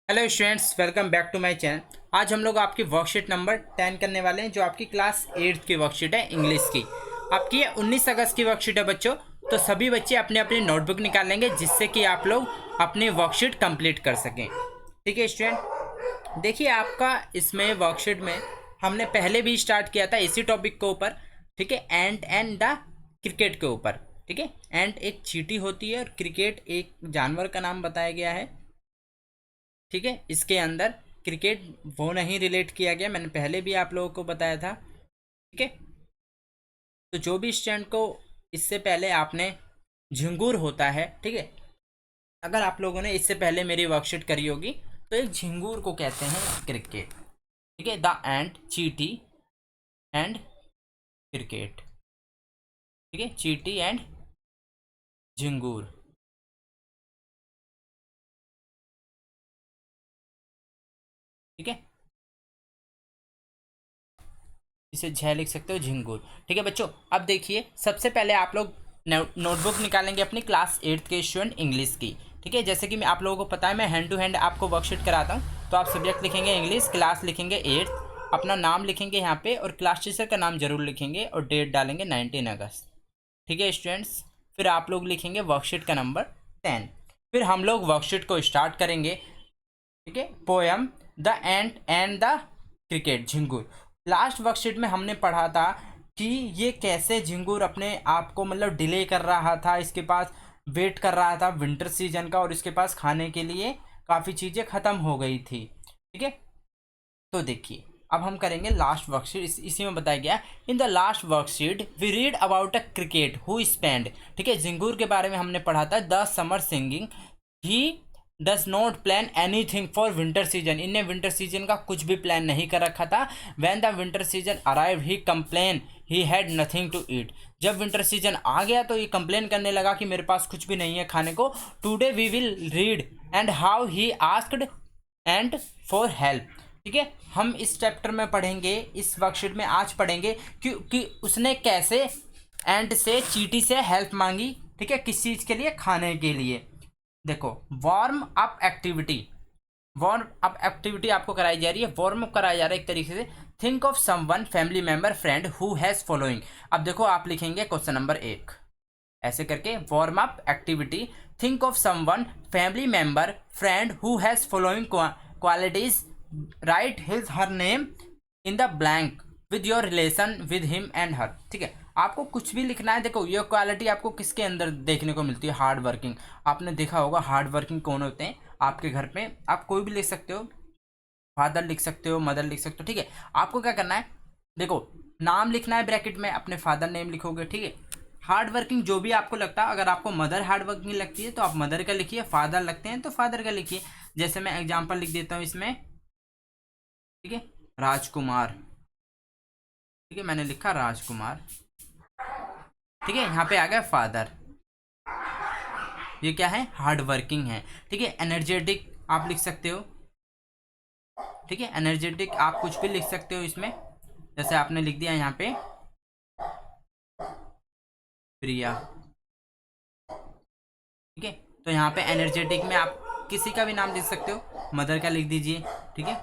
Hello students, welcome back to my channel. आज हम लोग आपकी वर्कशीट नंबर 10 करने वाले हैं, जो आपकी क्लास 8 की वर्कशीट है इंग्लिश की। आपकी ये 19 अगस्त की वर्कशीट है बच्चों। तो सभी बच्चे अपने अपनी नोटबुक निकाल लेंगे, जिससे कि आप लोग अपनी वर्कशीट कंप्लीट कर सकें। ठीक है स्टूडेंट, देखिए आपका इसमें वर्कशीट में हमने पहले भी स्टार्ट किया था इसी टॉपिक के ऊपर। ठीक है, एंड द क्रिकेट के ऊपर। ठीक है, एंड एक चींटी होती है और क्रिकेट एक जानवर का नाम बताया गया है। ठीक है, इसके अंदर क्रिकेट वो नहीं रिलेट किया गया, मैंने पहले भी आप लोगों को बताया था। ठीक है, तो जो भी स्टूडेंट को इससे पहले आपने झिंगूर होता है, ठीक है, अगर आप लोगों ने इससे पहले मेरी वर्कशीट करी होगी, तो एक झिंगूर को कहते हैं क्रिकेट। ठीक है, द एंड चीटी एंड क्रिकेट। ठीक है, चीटी एंड झिंगूर। ठीक है, इसे झ लिख सकते हो, झिंगुर। ठीक है बच्चों, अब देखिए सबसे पहले आप लोग नोटबुक निकालेंगे अपनी क्लास 8 के स्टूडेंट इंग्लिश की। ठीक है, जैसे कि मैं आप लोगों को पता है, मैं हैंड टू हैंड आपको वर्कशीट कराता हूँ। तो आप सब्जेक्ट लिखेंगे इंग्लिश, क्लास लिखेंगे 8, अपना नाम लिखेंगे यहाँ पे, और क्लास टीचर का नाम जरूर लिखेंगे, और डेट डालेंगे 19 अगस्त। ठीक है स्टूडेंट्स, फिर आप लोग लिखेंगे वर्कशीट का नंबर 10। फिर हम लोग वर्कशीट को स्टार्ट करेंगे। ठीक है, poem the ant the cricket, झिंगुर। लास्ट वर्कशीट में हमने पढ़ा था कि ये कैसे झिंगुर अपने आप को मतलब डिले कर रहा था, इसके पास वेट कर रहा था विंटर सीजन का, और इसके पास खाने के लिए काफ़ी चीज़ें ख़त्म हो गई थी। ठीक है, तो देखिए अब हम करेंगे लास्ट वर्कशीट। इसी में बताया गया, in the last worksheet we read about a cricket who spend. ठीक है, झिंगूर के बारे में हमने पढ़ा था, the summer singing he does not plan anything for winter season. इनने विंटर सीजन का कुछ भी प्लान नहीं कर रखा था। When the winter season arrive he complain he had nothing to eat. जब विंटर सीजन आ गया तो ये कंप्लेन करने लगा कि मेरे पास कुछ भी नहीं है खाने को। Today we will read and how he asked and for help. ठीक है, हम इस चैप्टर में पढ़ेंगे, इस वर्कशीट में आज पढ़ेंगे कि उसने कैसे एंड से चींटी से हेल्प मांगी। ठीक है, किस चीज़ के लिए? खाने के लिए। देखो, warm up activity, warm up activity आपको कराई जा रही है, वार्म अप कराया जा रहा है एक तरीके से। Think of someone family member friend who has following. अब देखो आप लिखेंगे क्वेश्चन नंबर 1 ऐसे करके, warm up activity, think of someone family member friend who has following qualities, write his her name in the blank with your relation with him and her. ठीक है, आपको कुछ भी लिखना है। देखो, ये क्वालिटी आपको किसके अंदर देखने को मिलती है? Hard working. आपने देखा होगा हार्ड वर्किंग कौन होते हैं आपके घर पे। आप कोई भी लिख सकते हो, फादर लिख सकते हो, मदर लिख सकते हो। ठीक है, आपको क्या करना है, देखो नाम लिखना है ब्रैकेट में, अपने फादर नेम लिखोगे। ठीक है, हार्ड वर्किंग जो भी आपको लगता है, अगर आपको मदर हार्ड वर्किंग लगती है तो आप मदर का लिखिए, फादर लगते हैं तो फादर का लिखिए। जैसे मैं एग्जांपल लिख देता हूँ इसमें। ठीक है, राजकुमार। ठीक है, मैंने लिखा राजकुमार। ठीक है, यहाँ पे आ गया फादर। ये क्या है? हार्ड वर्किंग है। ठीक है, एनर्जेटिक आप लिख सकते हो। ठीक है, एनर्जेटिक आप कुछ भी लिख सकते हो इसमें, जैसे आपने लिख दिया यहाँ पे प्रिया। ठीक है, तो यहाँ पे एनर्जेटिक में आप किसी का भी नाम लिख सकते हो, मदर का लिख दीजिए। ठीक है,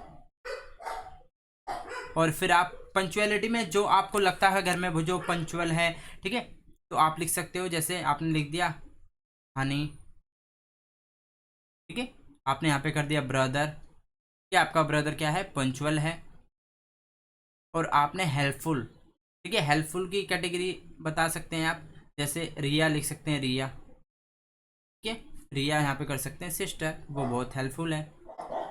और फिर आप पंचुअलिटी में जो आपको लगता है घर में वो जो पंचुअल है, ठीक है, तो आप लिख सकते हो। जैसे आपने लिख दिया हनी। ठीक है, आपने यहाँ पे कर दिया ब्रदर, कि आपका ब्रदर क्या है? पंचुअल है। और आपने हेल्पफुल। ठीक है, हेल्पफुल की कैटेगरी बता सकते हैं आप, जैसे रिया लिख सकते हैं, रिया। ठीक है, रिया यहाँ पे कर सकते हैं सिस्टर, वो बहुत हेल्पफुल है।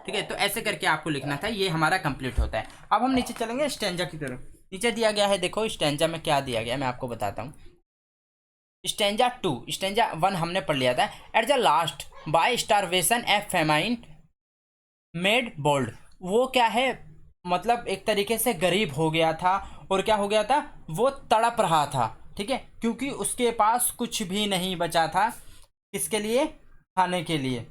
ठीक है, तो ऐसे करके आपको लिखना था। ये हमारा कंप्लीट होता है। अब हम नीचे चलेंगे स्टेंजा की तरफ। नीचे दिया गया है, देखो स्टेंजा में क्या दिया गया है, मैं आपको बताता हूँ। स्टेंजा 2, स्टेंजा 1 हमने पढ़ लिया था। At the last by starvation a famine made bold. वो क्या है, मतलब एक तरीके से गरीब हो गया था, और क्या हो गया था? वो तड़प रहा था। ठीक है, क्योंकि उसके पास कुछ भी नहीं बचा था, किसके लिए? खाने के लिए।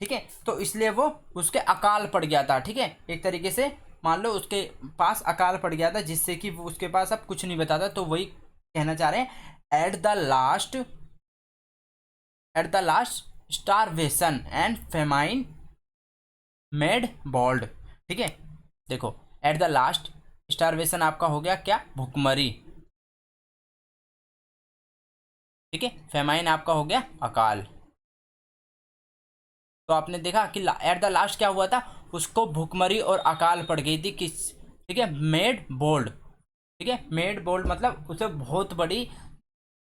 ठीक है, तो इसलिए वो उसके अकाल पड़ गया था। ठीक है, एक तरीके से मान लो उसके पास अकाल पड़ गया था, जिससे कि वो उसके पास अब कुछ नहीं बचा था। तो वही कहना चाह रहे हैं, at the last starvation and famine made bold. ठीक है, देखो एट द लास्ट स्टारवेशन आपका हो गया क्या, भुखमरी। ठीक है, फेमाइन आपका हो गया अकाल। तो आपने देखा कि एट द लास्ट क्या हुआ था, उसको भुखमरी और अकाल पड़ गई थी किस, ठीक है, मेड बोल्ड। ठीक है, मेड बोल्ड मतलब उसे बहुत बड़ी,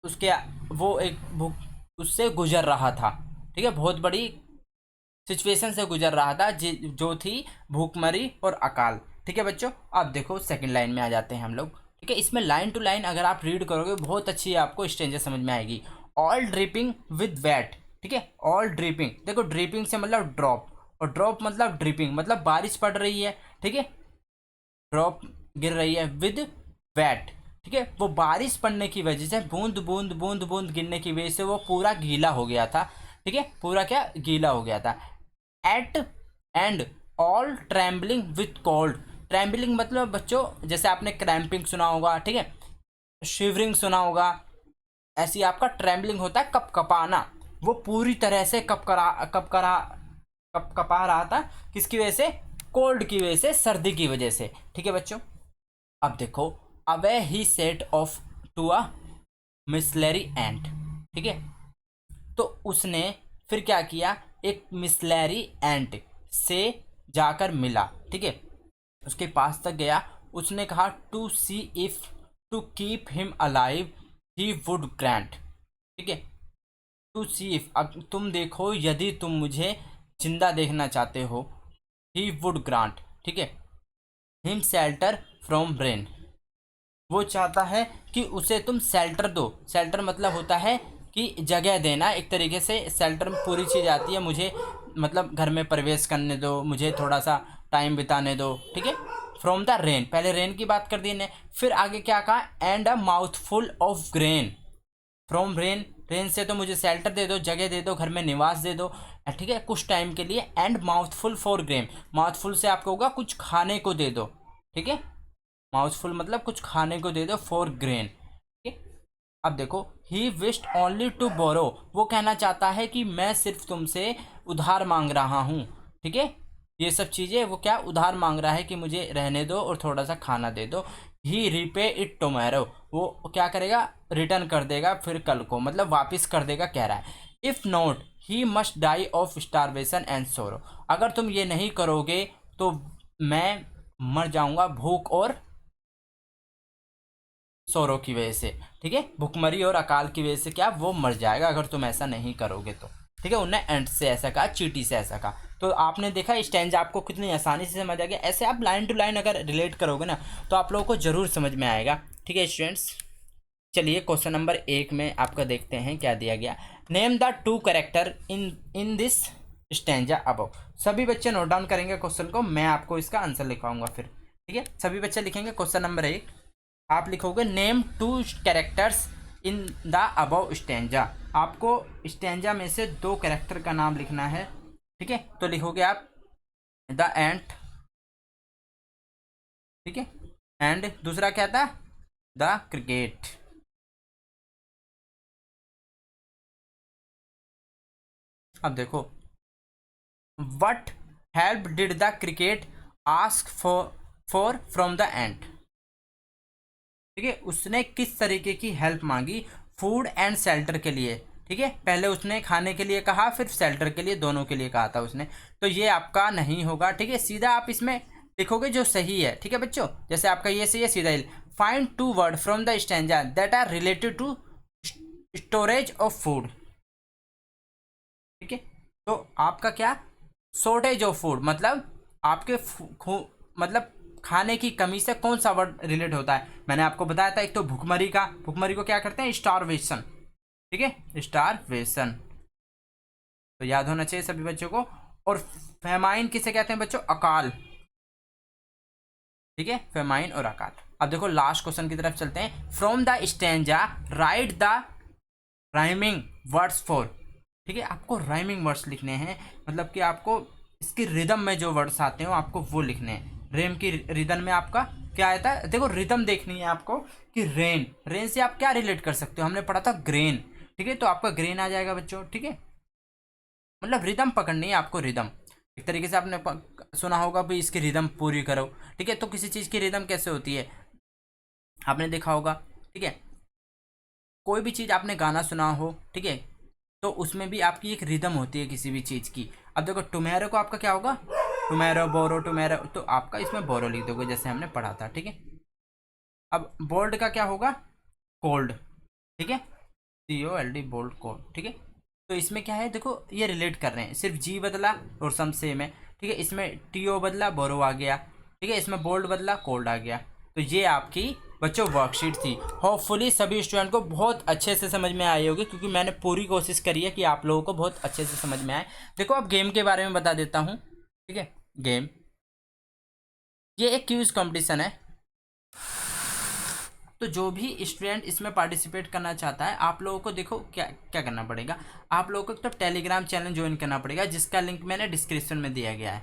उसके वो एक भूख उससे गुजर रहा था। ठीक है, बहुत बड़ी सिचुएशन से गुजर रहा था जो थी भूखमरी और अकाल। ठीक है बच्चों, अब देखो सेकंड लाइन में आ जाते हैं हम लोग। ठीक है, इसमें लाइन टू लाइन अगर आप रीड करोगे बहुत अच्छी आपको स्ट्रेंजर समझ में आएगी। All dripping with weight. ठीक है, ऑल ड्रिपिंग, देखो ड्रिपिंग से मतलब ड्रॉप, और ड्रॉप मतलब ड्रिपिंग, मतलब बारिश पड़ रही है। ठीक है, ड्रॉप गिर रही है विद वेट। ठीक है, वो बारिश पड़ने की वजह से बूंद बूंद बूंद बूंद गिरने की वजह से वो पूरा गीला हो गया था। ठीक है, पूरा क्या गीला हो गया था। At and all trembling with cold. Trembling मतलब बच्चों जैसे आपने क्रैम्पिंग सुना होगा, ठीक है, शिवरिंग सुना होगा, ऐसी आपका ट्रैम्बलिंग होता है कपकपाना। वो पूरी तरह से कपकपा रहा था, किसकी वजह से, कोल्ड की वजह से, सर्दी की वजह से। ठीक है बच्चों, अब देखो away he set off to a miserly ant. ठीक है, तो उसने फिर क्या किया, एक मिसलरी एंट से जाकर मिला। ठीक है, उसके पास तक गया, उसने कहा to see if to keep him alive he would grant. ठीक है, टू सी इफ, अब तुम देखो यदि तुम मुझे जिंदा देखना चाहते हो, ही वुड ग्रांट। ठीक है, हिम शेल्टर फ्रॉम रेन, वो चाहता है कि उसे तुम शेल्टर दो। शेल्टर मतलब होता है कि जगह देना, एक तरीके से शेल्टर में पूरी चीज़ आती है, मुझे मतलब घर में प्रवेश करने दो, मुझे थोड़ा सा टाइम बिताने दो। ठीक है, फ्रॉम द रेन, पहले रेन की बात कर दी ने, फिर आगे क्या कहा, and a mouthful of grain from rain, rain से तो मुझे शेल्टर दे दो, जगह दे दो, घर में निवास दे दो। ठीक है, कुछ टाइम के लिए। And mouthful for grain, mouthful से आपको होगा कुछ खाने को दे दो। ठीक है, माउथफुल मतलब कुछ खाने को दे दो, फॉर ग्रेन। ठीक है, अब देखो he wished only to borrow, वो कहना चाहता है कि मैं सिर्फ तुमसे उधार मांग रहा हूँ। ठीक है, ये सब चीज़ें वो क्या उधार मांग रहा है कि मुझे रहने दो और थोड़ा सा खाना दे दो। ही रिपे इट टोमेरो, वो क्या करेगा, रिटर्न कर देगा फिर कल को, मतलब वापस कर देगा कह रहा है। If not he must die of starvation and sorrow, अगर तुम ये नहीं करोगे तो मैं मर जाऊंगा भूख और सोरो की वजह से। ठीक है, भुखमरी और अकाल की वजह से क्या वो मर जाएगा अगर तुम ऐसा नहीं करोगे तो। ठीक है, उन्हें एंड से ऐसा कहा, चीटी से ऐसा कहा। तो आपने देखा स्टैंजा आपको कितनी आसानी से समझ आ गया। ऐसे आप लाइन टू लाइन अगर रिलेट करोगे ना तो आप लोगों को जरूर समझ में आएगा। ठीक है स्टूडेंट्स, चलिए क्वेश्चन नंबर 1 में आपका देखते हैं क्या दिया गया। Name the two character in this stanza above. सभी बच्चे नोट डाउन करेंगे क्वेश्चन को, मैं आपको इसका आंसर लिखवाऊंगा फिर। ठीक है, सभी बच्चे लिखेंगे क्वेश्चन नंबर 1, आप लिखोगे name two characters in the above stanza. आपको स्टैंजा में से 2 कैरेक्टर का नाम लिखना है। ठीक है, तो लिखोगे आप द एंट। ठीक है, एंड दूसरा क्या था, द क्रिकेट। अब देखो what help did the cricket ask for from the ant. ठीक है, उसने किस तरीके की हेल्प मांगी, फूड एंड शेल्टर के लिए। ठीक है, पहले उसने खाने के लिए कहा, फिर शेल्टर के लिए, दोनों के लिए कहा था उसने। तो ये आपका नहीं होगा। ठीक है, सीधा आप इसमें लिखोगे जो सही है। ठीक है बच्चों, जैसे आपका ये सही है, सीधा find 2 word from the stanza that are related to storage of food. ठीक है, तो आपका क्या, शॉर्टेज ऑफ फूड मतलब आपके मतलब खाने की कमी से कौन सा वर्ड रिलेट होता है। मैंने आपको बताया था एक तो भुखमरी का, भुखमरी को क्या करते हैं, स्टारवेशन। ठीक है, स्टारवेशन तो याद होना चाहिए सभी बच्चों को। और फेमाइन किसे कहते हैं बच्चों, अकाल। ठीक है, फेमाइन और अकाल। अब देखो लास्ट क्वेश्चन की तरफ चलते हैं। From the stanza right the rhyming words for. ठीक है, आपको राइमिंग वर्ड्स लिखने हैं, मतलब कि आपको इसकी रिदम में जो वर्ड्स आते हो आपको वो लिखने हैं। रेम की रिदम में आपका क्या आता है, देखो रिदम देखनी है आपको कि रेन, रेन से आप क्या रिलेट कर सकते हो, हमने पढ़ा था ग्रेन। ठीक है, तो आपका ग्रेन आ जाएगा बच्चों। ठीक है, मतलब रिदम पकड़नी है आपको, रिदम एक तरीके से आपने सुना होगा भी इसकी रिदम पूरी करो, ठीक है। तो किसी चीज़ की रिदम कैसे होती है आपने देखा होगा, ठीक है। कोई भी चीज़ आपने गाना सुना हो, ठीक है, तो उसमें भी आपकी एक रिदम होती है किसी भी चीज़ की। अब देखो टुमेरो को आपका क्या होगा, टुमेरो बोरो टुमेरो, तो आपका इसमें बोरो लिख दोगे जैसे हमने पढ़ा था, ठीक है। अब बोल्ड का क्या होगा, कोल्ड, ठीक है, COLD बोल्ड कोल्ड, ठीक है। तो इसमें क्या है देखो, ये रिलेट कर रहे हैं, सिर्फ जी बदला और सम सेम है, ठीक है। इसमें TO बदला बोरो आ गया, ठीक है, इसमें बोल्ड बदला कोल्ड आ गया। तो ये आपकी बच्चों वर्कशीट थी। होपफुली सभी स्टूडेंट को बहुत अच्छे से समझ में आई होगी, क्योंकि मैंने पूरी कोशिश करी है कि आप लोगों को बहुत अच्छे से समझ में आए। देखो अब गेम के बारे में बता देता हूँ, ठीक है। गेम ये एक क्विज कंपटीशन है, तो जो भी स्टूडेंट इसमें पार्टिसिपेट करना चाहता है, आप लोगों को देखो क्या क्या करना पड़ेगा। आप लोगों को तो टेलीग्राम चैनल ज्वाइन करना पड़ेगा, जिसका लिंक मैंने डिस्क्रिप्शन में दिया गया है,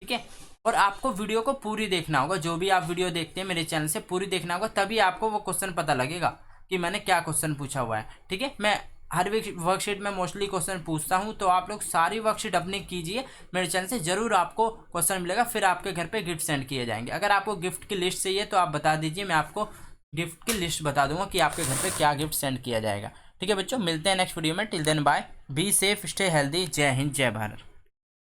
ठीक है। और आपको वीडियो को पूरी देखना होगा, जो भी आप वीडियो देखते हैं मेरे चैनल से पूरी देखना होगा, तभी आपको वो क्वेश्चन पता लगेगा कि मैंने क्या क्वेश्चन पूछा हुआ है, ठीक है। मैं हर वर्कशीट में मोस्टली क्वेश्चन पूछता हूँ, तो आप लोग सारी वर्कशीट अपनी कीजिए मेरे चैनल से, जरूर आपको क्वेश्चन मिलेगा। फिर आपके घर पे गिफ्ट सेंड किए जाएंगे। अगर आपको गिफ्ट की लिस्ट चाहिए तो आप बता दीजिए, मैं आपको गिफ्ट की लिस्ट बता दूंगा कि आपके घर पे क्या गिफ्ट सेंड किया जाएगा, ठीक है बच्चों। मिलते हैं नेक्स्ट वीडियो में, till then bye, be safe, stay healthy, जय हिंद, जय भारत।